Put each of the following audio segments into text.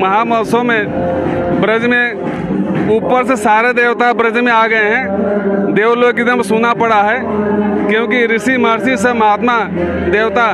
महामहोत्सव में ब्रज में ऊपर से सारे देवता ब्रज में आ गए हैं। देवलोक एकदम सूना पड़ा है, क्योंकि ऋषि महर्षि सब महात्मा देवता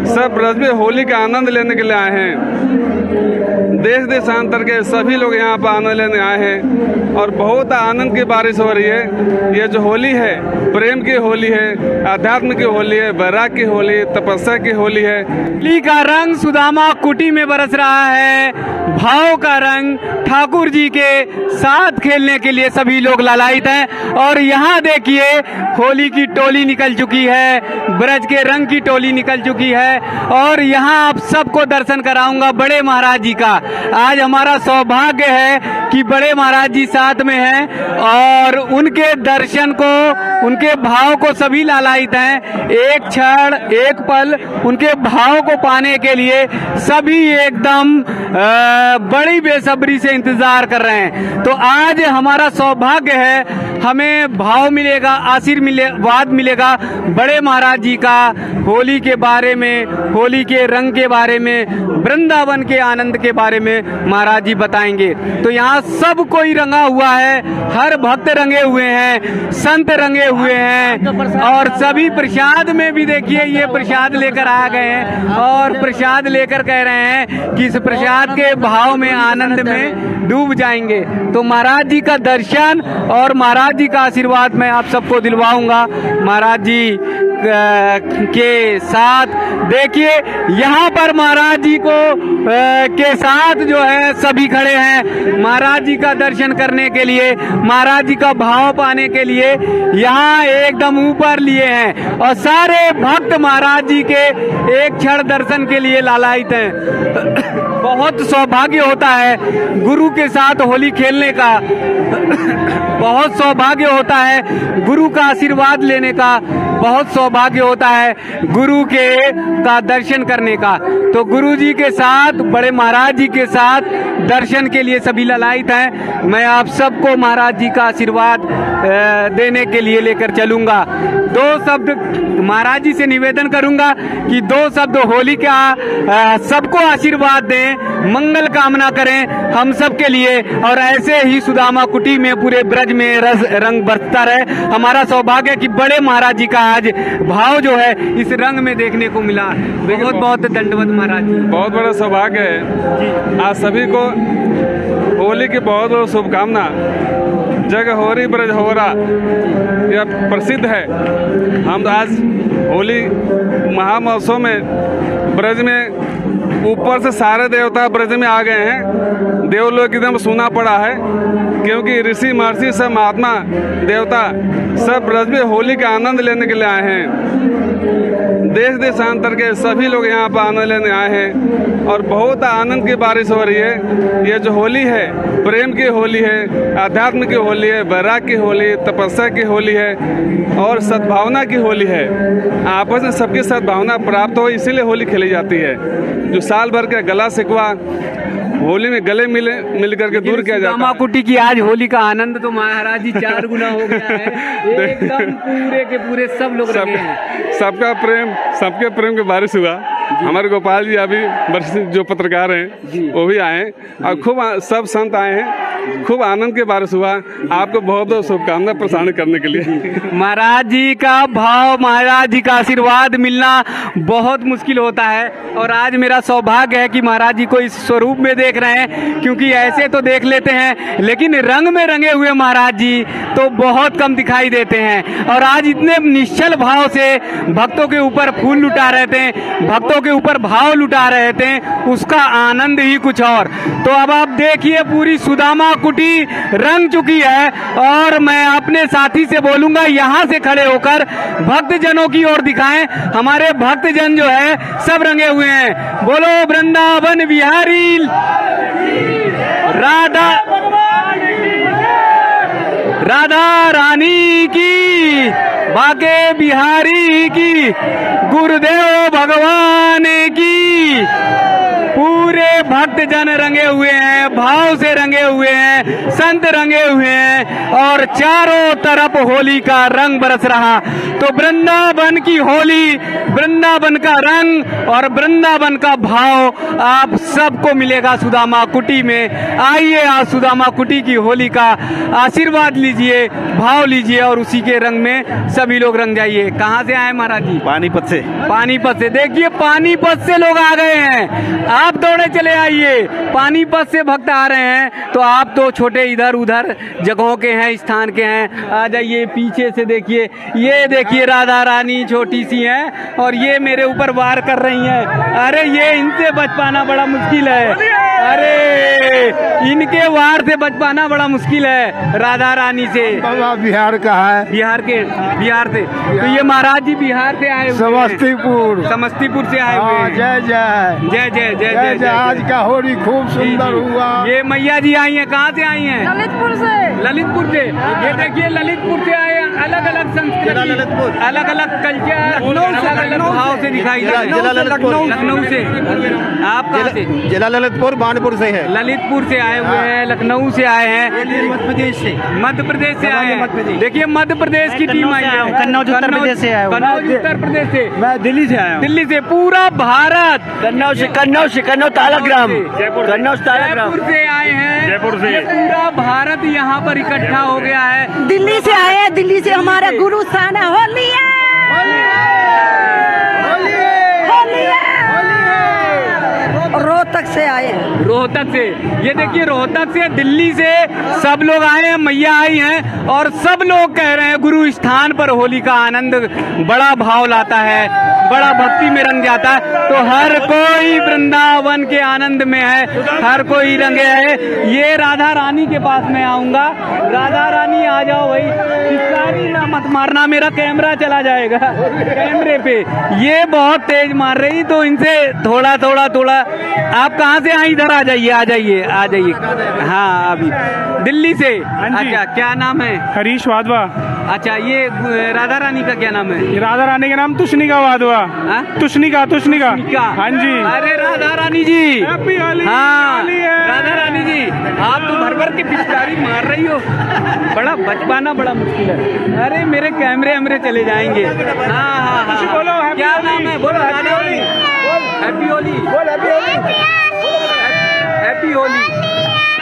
सब ब्रज में होली का आनंद लेने के लिए आए हैं। देश देशांतर के सभी लोग यहाँ पर आनंद लेने आए हैं और बहुत आनंद की बारिश हो रही है। ये जो होली है प्रेम की होली है, अध्यात्म की होली है, वैराग की होली है, तपस्या की होली है। होली का रंग सुदामा कुटी में बरस रहा है। भाव का रंग ठाकुर जी के साथ खेलने के लिए सभी लोग लालायित हैं। और यहाँ देखिए होली की टोली निकल चुकी है, ब्रज के रंग की टोली निकल चुकी है। और यहाँ आप सबको दर्शन कराऊंगा बड़े महाराज जी का। आज हमारा सौभाग्य है कि बड़े महाराज जी साथ में हैं और उनके दर्शन को, उनके भाव को सभी लालायित हैं। एक क्षण एक पल उनके भाव को पाने के लिए सभी एकदम बड़ी बेसब्री से इंतजार कर रहे हैं। तो आज हमारा सौभाग्य है, हमें भाव मिलेगा, आशीर्वाद मिलेगा बड़े महाराज जी का। होली के बारे में, होली के रंग के बारे में, वृंदावन के आनंद के बारे में महाराज जी बताएंगे। तो यहाँ सब कोई रंगा हुआ है, हर भक्त रंगे हुए हैं, संत रंगे हुए हैं। और सभी प्रसाद में भी देखिए ये प्रसाद लेकर आ गए हैं और प्रसाद लेकर कह रहे हैं कि इस प्रसाद के भाव में, आनंद में डूब जाएंगे। तो महाराज जी का दर्शन और महाराज जी का आशीर्वाद मैं आप सबको दिलवाऊंगा। महाराज जी के साथ देखिए यहाँ पर महाराज जी को के साथ जो है सभी खड़े हैं महाराज जी का दर्शन करने के लिए, महाराज जी का भाव पाने के लिए यहाँ एकदम ऊपर लिए हैं। और सारे भक्त महाराज जी के एक क्षण दर्शन के लिए लालायित हैं। बहुत सौभाग्य होता है गुरु के साथ होली खेलने का, बहुत सौभाग्य होता है गुरु का आशीर्वाद लेने का, बहुत सौभाग्य होता है गुरु के का दर्शन करने का। तो गुरु जी के साथ, बड़े महाराज जी के साथ दर्शन के लिए सभी लालायित हैं। मैं आप सबको महाराज जी का आशीर्वाद देने के लिए लेकर चलूंगा। दो शब्द महाराज जी से निवेदन करूंगा कि दो शब्द होली का सबको आशीर्वाद दें, मंगल कामना करें हम सब के लिए। और ऐसे ही सुदामा कुटी में पूरे ब्रज में रंग बरसता रहे। हमारा सौभाग्य है कि बड़े महाराज जी का आज भाव जो है इस रंग में देखने को मिला। बहुत बहुत दंडवत महाराज जी। बहुत बड़ा सौभाग्य है। आज सभी को होली की बहुत बहुत शुभकामना। जग होरी ब्रज होरा यह प्रसिद्ध है। हम आज होली महामहोत्सव में ब्रज में ऊपर से सारे देवता ब्रज में आ गए हैं। देवलोक एकदम सूना पड़ा है, क्योंकि ऋषि महर्षि सब महात्मा देवता सब ब्रज में होली का आनंद लेने के लिए आए हैं। देश देशांतर के सभी लोग यहाँ पर आनंद लेने आए हैं और बहुत आनंद की बारिश हो रही है। ये जो होली है प्रेम की होली है, अध्यात्म की होली है, वैराग की होली है, तपस्या की होली है और सद्भावना की होली है। आपस में सबकी सद्भावना प्राप्त हो, इसीलिए होली खेली जाती है। जो साल भर का गला शिकवा होली में गले मिल करके दूर किया जाता है। सुदामा कुटी की आज होली का आनंद तो महाराज जी 4 गुना हो गया है। एकदम पूरे के पूरे सब लोग रंगे हैं। सबका प्रेम, सबके प्रेम की बारिश हुआ। हमारे गोपाल जी अभी जो पत्रकार हैं वो भी आए और खूब सब संत आए हैं, खूब आनंद की बारिश हुआ। आपको बहुत बहुत शुभकामना प्रसारण करने के लिए। महाराज जी का भाव, महाराज जी का आशीर्वाद मिलना बहुत मुश्किल होता है और आज मेरा सौभाग्य है कि महाराज जी को इस स्वरूप में देख रहे हैं, क्योंकि ऐसे तो देख लेते हैं लेकिन रंग में रंगे हुए महाराज जी तो बहुत कम दिखाई देते हैं। और आज इतने निश्चल भाव से भक्तों के ऊपर फूल लुटा रहे थे, भक्तों के ऊपर भाव लुटा रहे थे, उसका आनंद ही कुछ और। तो अब आप देखिए पूरी सुदामा कुटी रंग चुकी है और मैं अपने साथी से बोलूंगा यहाँ से खड़े होकर भक्त जनों की ओर दिखाएं। हमारे भक्त जन जो है सब रंगे हुए हैं। बोलो वृंदावन बिहारी राधा रानी की, बाके बिहारी की, गुरुदेव भगवान की। पूरी पूरे भक्त जन रंगे हुए हैं, भाव से रंगे हुए हैं, संत रंगे हुए हैं और चारों तरफ होली का रंग बरस रहा। तो वृंदावन की होली, वृंदावन का रंग और वृंदावन का भाव आप सबको मिलेगा सुदामा कुटी में। आइए आज सुदामा कुटी की होली का आशीर्वाद लीजिए, भाव लीजिए और उसी के रंग में सभी लोग रंग जाइए। कहाँ से आए महाराज जी? पानीपत से। पानीपत से। देखिए पानीपत से लोग आ गए हैं, आप दौड़े चले आइए। पानीपत से भक्त आ रहे हैं तो आप तो छोटे इधर उधर जगहों के हैं, स्थान के हैं, आ जाइए। पीछे से देखिए, ये देखिए राधा रानी छोटी सी हैं और ये मेरे ऊपर वार कर रही हैं। अरे ये इनसे बच पाना बड़ा मुश्किल है, अरे इनके वार से बच पाना बड़ा मुश्किल है राधा रानी से। बाबा बिहार का है। बिहार से। तो ये महाराज जी बिहार से आए हुए हैं। समस्तीपुर से आए हुए हैं। जय जय जय जय जय जय जय। आज का होली खूब सुंदर हुआ। ये मैया जी आई हैं, कहाँ से आई हैं? ललितपुर से। ललितपुर से। ये देखिए ललितपुर से आए हैं। अलग अलग संस्कृति, अलग अलग कल्चर, अलग अलग भाव से दिखाई दे रहे हैं। लखनऊ से। आप कहाँ से? जिला ललितपुर बानपुर से है। ललितपुर से आए हुए हैं, लखनऊ से आए हैं, मध्य प्रदेश से। मध्य प्रदेश से आए हैं। देखिए मध्य प्रदेश की टीम आई है। कन्नौज उत्तर प्रदेश से आया हूँ। कन्नौज उत्तर प्रदेश से। मैं दिल्ली से आया हूँ। दिल्ली से। पूरा भारत। कन्नौज तालाग्राम। कन्नौज तालाग्राम जयपुर से आए हैं। जयपुर से। पूरा भारत यहाँ पर इकट्ठा हो गया है। दिल्ली से आए हैं, दिल्ली से हमारा गुरु स्थान है। होली है। रोहतक से आए हैं। रोहतक से। ये देखिए रोहतक से, दिल्ली से सब लोग आए हैं, मैया आई हैं और सब लोग कह रहे हैं गुरु स्थान पर होली का आनंद बड़ा भाव लाता है, बड़ा भक्ति में रंग जाता है। तो हर कोई वृंदावन के आनंद में है, हर कोई रंगे है। ये राधा रानी के पास मैं आऊंगा। राधा रानी आ जाओ भाई, पिचकारी ना मत मारना, मेरा कैमरा चला जाएगा कैमरे पे। ये बहुत तेज मार रही, तो इनसे थोड़ा आप कहाँ से आए? इधर आ जाइए, आ जाइए। हाँ अभी दिल्ली से। अच्छा क्या नाम है? हरीश वाधवा। अच्छा ये राधा रानी का क्या नाम है? राधा रानी का नाम तुष्णिका वाधवा। तुष्णिका। हाँ जी। अरे राधा रानी जी। हैप्पी होली। हाँ राधा रानी जी, आप तो भर के पिचकारी मार रही हो, बड़ा बच पाना बड़ा मुश्किल है। अरे मेरे कैमरे चले जाएंगे। हाँ। बोलो क्या नाम है? बोलो राधा रानी। हैप्पी होली। हैप्पी होली।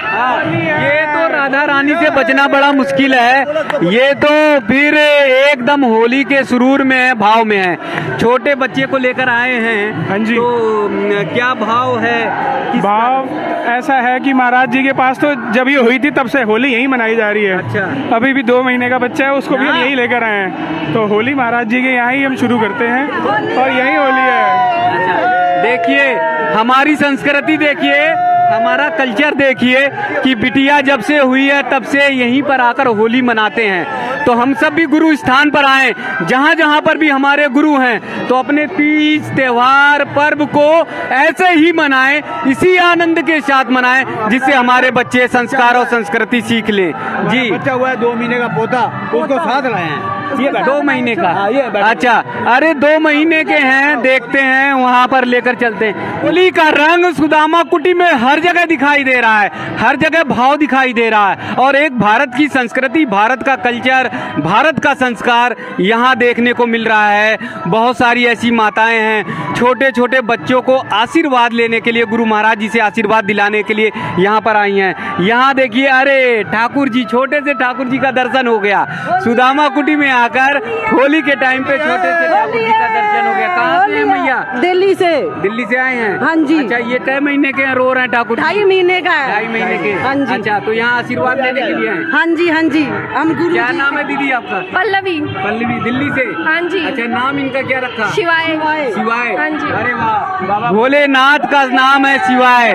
हाँ, ये तो राधा रानी से बचना बड़ा मुश्किल है। ये तो फिर एकदम होली के सुरूर में है, भाव में है। छोटे बच्चे को लेकर आए हैं। हाँ जी। तो क्या भाव है? भाव ऐसा है कि महाराज जी के पास तो जब ये हुई थी तब से होली यहीं मनाई जा रही है। अच्छा। अभी भी 2 महीने का बच्चा है, उसको भी हम यहीं लेकर आए हैं। तो होली महाराज जी के यहाँ ही हम शुरू करते हैं और यही होली है। अच्छा देखिए हमारी संस्कृति, देखिए हमारा कल्चर, देखिए कि बिटिया जब से हुई है तब से यहीं पर आकर होली मनाते हैं। तो हम सब भी गुरु स्थान पर आए, जहाँ जहाँ पर भी हमारे गुरु हैं, तो अपने तीज त्योहार पर्व को ऐसे ही मनाएं, इसी आनंद के साथ मनाएं जिससे हमारे बच्चे संस्कार और संस्कृति सीख लें। जी बच्चा हुआ है 2 महीने का पोता, उसको साथ लाए हैं। ये 2 महीने का। अच्छा, अरे 2 महीने के हैं, देखते हैं वहाँ पर लेकर चलते हैं। होली का रंग सुदामा कुटी में हर जगह दिखाई दे रहा है, हर जगह भाव दिखाई दे रहा है और एक भारत की संस्कृति, भारत का कल्चर, भारत का संस्कार यहाँ देखने को मिल रहा है। बहुत सारी ऐसी माताएं हैं, छोटे छोटे बच्चों को आशीर्वाद लेने के लिए, गुरु महाराज जी से आशीर्वाद दिलाने के लिए यहाँ पर आई हैं। यहाँ देखिए, अरे ठाकुर जी, छोटे से ठाकुर जी का दर्शन हो गया सुदामा कुटी में आकर। होली के टाइम पे छोटे से ठाकुर जी का दर्शन हो गया। कहाँ से हैं मैया? दिल्ली से। दिल्ली से आए हैं? हाँ जी। अच्छा, ये 2 महीने के रो रहे हैं ठाकुर जी? 2.5 महीने का है। 2.5 महीने के। हाँ जी। अच्छा, तो यहाँ आशीर्वाद लेने के लिए आए? हाँ जी। हम गुरु। क्या नाम है दीदी आपका? पल्लवी। पल्लवी, दिल्ली से? हाँ जी। अच्छा, नाम इनका क्या रखा? शिवाय। शिवाय। हाँ जी। अरे वाह, बाबा भोलेनाथ का नाम है शिवाय।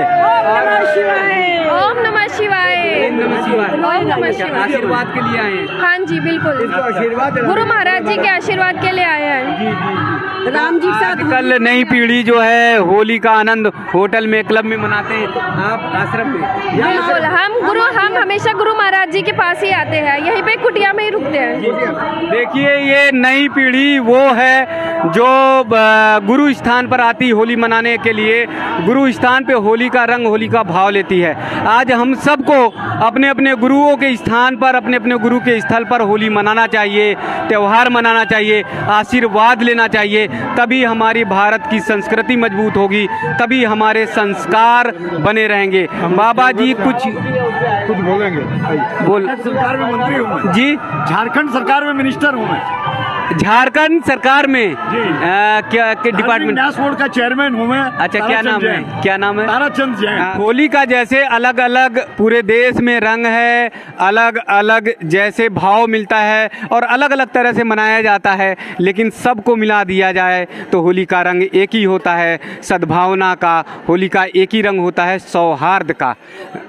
ओम नमः शिवाय। ओम नमः शिवाय। ओम नमः शिवाय। आशीर्वाद के लिए आए हैं? हाँ जी बिल्कुल, गुरु महाराज जी के आशीर्वाद के लिए आए हैं। राम जी के साथ। कल नई पीढ़ी जो है होली का आनंद होटल में, क्लब में मनाते हैं, आप आश्रम में? बिल्कुल, हम हमेशा गुरु महाराज जी के पास ही आते हैं, यहीं पे कुटिया में ही रुकते हैं। देखिए, ये नई पीढ़ी वो है जो गुरु स्थान पर आती होली मनाने के लिए, गुरु स्थान पे होली का रंग, होली का भाव लेती है। आज हम सबको अपने अपने गुरुओं के स्थान पर, अपने अपने गुरु के स्थल पर होली मनाना चाहिए, त्यौहार मनाना चाहिए, आशीर्वाद लेना चाहिए। तभी हमारी भारत की संस्कृति मजबूत होगी, तभी हमारे संस्कार बने रहेंगे। बाबा जी कुछ बोलेंगे। बोल। सरकार में मंत्री हूँ मैं। जी, झारखंड सरकार में मिनिस्टर हूँ मैं। झारखंड सरकार में क्या डिपार्टमेंट? न्यास बोर्ड का चेयरमैन हूँ मैं। अच्छा, क्या नाम है? क्या नाम है? ताराचंद जैन। होली का जैसे अलग अलग पूरे देश में रंग है, अलग अलग जैसे भाव मिलता है और अलग अलग तरह से मनाया जाता है, लेकिन सबको मिला दिया जाए तो होली का रंग एक ही होता है, सद्भावना का। होली का एक ही रंग होता है, सौहार्द का।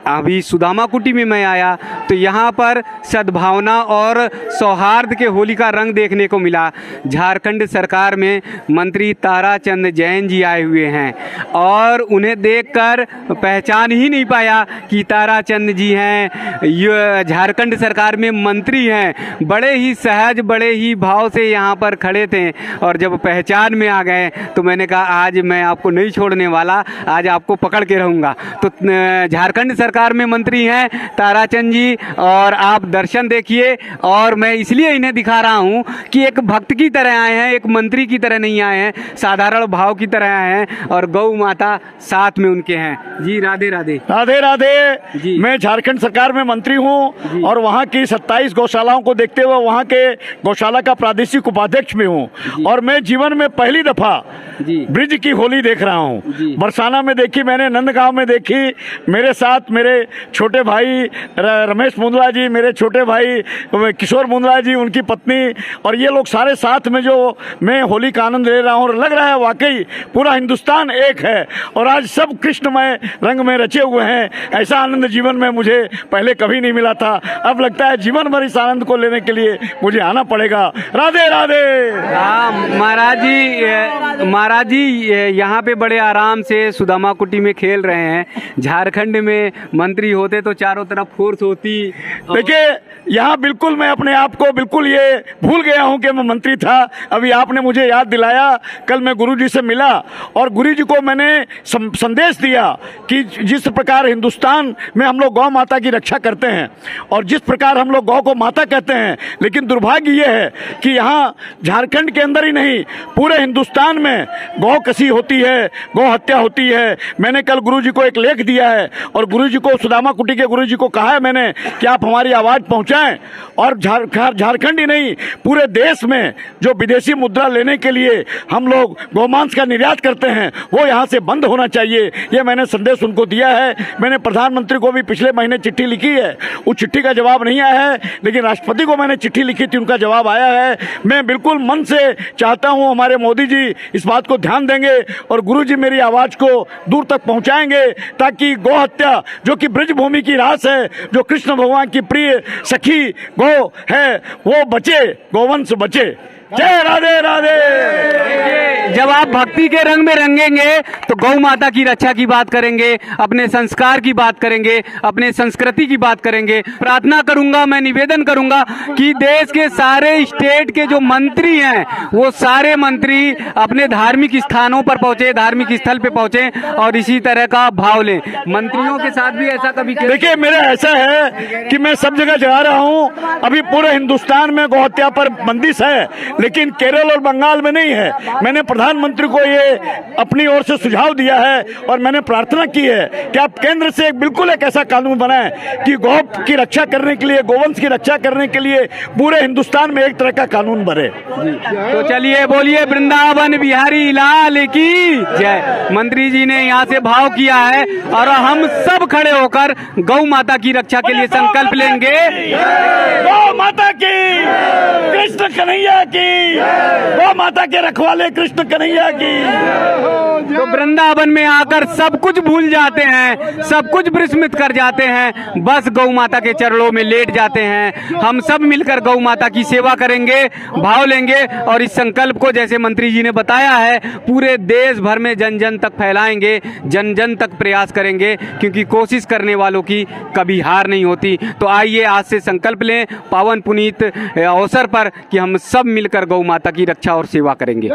अभी सुदामा कुटी में मैं आया तो यहाँ पर सद्भावना और सौहार्द के होली का रंग देखने को मिला। झारखंड सरकार में मंत्री ताराचंद जैन जी आए हुए हैं और उन्हें देखकर पहचान ही नहीं पाया कि ताराचंद जी हैं, ये झारखंड सरकार में मंत्री हैं। बड़े ही सहज, बड़े ही भाव से यहाँ पर खड़े थे और जब पहचान में आ गए तो मैंने कहा आज मैं आपको नहीं छोड़ने वाला, आज आपको पकड़ के रहूँगा। तो झारखंड सरकार में मंत्री हैं ताराचंद जी और आप दर्शन देखिए। और मैं इसलिए इन्हें दिखा रहा हूँ कि एक भक्त की तरह आए हैं, एक मंत्री की तरह नहीं आए हैं, साधारण भाव की तरह आए हैं और गौ माता साथ में उनके हैं। जी राधे राधे। राधे राधे। मैं झारखंड सरकार में मंत्री हूँ और वहाँ की 27 गौशालाओं को देखते हुए वहाँ के गौशाला का प्रादेशिक उपाध्यक्ष भी हूँ। और मैं जीवन में पहली दफा ब्रिज की होली देख रहा हूँ। बरसाना में देखी मैंने, नंदगांव में देखी। मेरे साथ मेरे छोटे भाई रमेश मुंदला जी, मेरे छोटे भाई किशोर मुंदला जी, उनकी पत्नी और ये लोग सारे साथ में जो मैं होली का आनंद ले रहा हूँ। और लग रहा है वाकई पूरा हिंदुस्तान एक है और आज सब कृष्णमय रंग में रचे हुए हैं। ऐसा आनंद जीवन में मुझे पहले कभी नहीं मिला था। अब लगता है जीवन भर इस आनंद को लेने के लिए मुझे आना पड़ेगा। राधे राधे। महाराज जी यहाँ पे बड़े आराम से सुदामा कुटी में खेल रहे हैं। झारखंड में मंत्री होते तो चारों तरफ फोर्स होती। देखिए यहाँ बिल्कुल मैं अपने आप को बिल्कुल ये भूल गया हूँ कि मैं मंत्री था। अभी आपने मुझे याद दिलाया। कल मैं गुरुजी से मिला और गुरुजी को मैंने संदेश दिया कि जिस प्रकार हिंदुस्तान में हम लोग गौ माता की रक्षा करते हैं और जिस प्रकार हम लोग गौ को माता कहते हैं, लेकिन दुर्भाग्य ये है कि यहाँ झारखंड के अंदर ही नहीं पूरे हिंदुस्तान में गौ कसी होती है, गौ हत्या होती है। मैंने कल गुरुजी को एक लेख दिया है और गुरुजी को, सुदामा कुटी के गुरुजी को कहा है मैंने कि आप हमारी आवाज़ पहुँचाएं और झारखंड ही नहीं पूरे देश में जो विदेशी मुद्रा लेने के लिए हम लोग गौमांस का निर्यात करते हैं वो यहाँ से बंद होना चाहिए। ये मैंने संदेश उनको दिया है। मैंने प्रधानमंत्री को भी पिछले महीने चिट्ठी लिखी है, उस चिट्ठी का जवाब नहीं आया है, लेकिन राष्ट्रपति को मैंने चिट्ठी लिखी थी, उनका जवाब आया है। मैं बिल्कुल मन से चाहता हूँ हमारे मोदी जी इस बात को ध्यान देंगे और गुरुजी मेरी आवाज़ को दूर तक पहुँचाएंगे ताकि गौ हत्या जो कि ब्रजभूमि की रास है, जो कृष्ण भगवान की प्रिय सखी गौ है, वो बचे, गौवंश बचे। जय राधे राधे। जब आप भक्ति के रंग में रंगेंगे तो गौ माता की रक्षा की बात करेंगे, अपने संस्कार की बात करेंगे, अपने संस्कृति की बात करेंगे। प्रार्थना करूंगा, मैं निवेदन करूंगा कि देश के सारे स्टेट के जो मंत्री हैं वो सारे मंत्री अपने धार्मिक स्थानों पर पहुंचे, धार्मिक स्थल पे पहुंचे और इसी तरह का भाव लें। मंत्रियों के साथ भी ऐसा कभी देखिए मेरा ऐसा है कि मैं सब जगह जा रहा हूं। अभी पूरे हिंदुस्तान में गौ हत्या पर बंदिश है, लेकिन केरल और बंगाल में नहीं है। मैंने प्रधानमंत्री को ये अपनी ओर से सुझाव दिया है और मैंने प्रार्थना की है कि आप केंद्र से बिल्कुल एक ऐसा कानून बनाएं कि गौ की रक्षा करने के लिए, गोवंश की रक्षा करने के लिए पूरे हिंदुस्तान में एक तरह का कानून बने। तो चलिए बोलिए वृंदावन बिहारी लाल की जय। मंत्री जी ने यहाँ से भाव किया है और हम सब खड़े होकर गौ माता की रक्षा के लिए संकल्प लेंगे। गौ माता की, कृष्ण कन्हैया की, गौ माता के रखवाले कृष्ण कन्हैया की। वृंदावन में आकर सब कुछ भूल जाते हैं, सब कुछ विस्मृत कर जाते हैं, बस गौ माता के चरणों में लेट जाते हैं। हम सब मिलकर गौ माता की सेवा करेंगे, भाव लेंगे और इस संकल्प को जैसे मंत्री जी ने बताया है पूरे देश भर में जन जन तक फैलाएंगे, जन जन तक प्रयास करेंगे, क्योंकि कोशिश करने वालों की कभी हार नहीं होती। तो आइए आज से संकल्प लें पावन पुनीत अवसर पर कि हम सब मिलकर गौ माता की रक्षा और सेवा करेंगे।